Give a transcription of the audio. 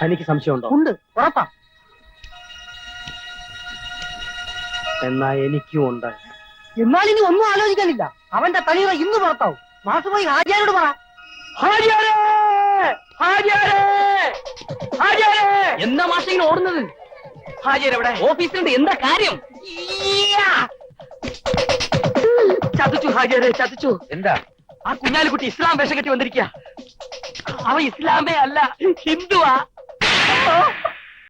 തനിക്ക് സംശയമുണ്ടോ? ഉണ്ട്, ഉറപ്പാ. എന്നാ എനിക്കും ഉണ്ട്. എന്നാൽ ഇനി ഒന്നും ആലോചിക്കാനില്ല. അവന്റെ തലീറ ഇന്ന് പുറത്താവും. മാഷ് പോയി ഹാജിയാരോട് പറ. എന്താ മാഷ ഇങ്ങനെ ഓടുന്നത്? ഹാജിയാരെവിടെ? ഓഫീസിലുണ്ട്. എന്താ കാര്യം? ചതിച്ചു ഹാജിയാരെ, ചതിച്ചു. എന്താ? ആ കുഞ്ഞാലിക്കുട്ടി ഇസ്ലാം വേഷം കെട്ടി വന്നിരിക്കുക. അവ ഇസ്ലാമേ അല്ല, ഹിന്ദുവാ.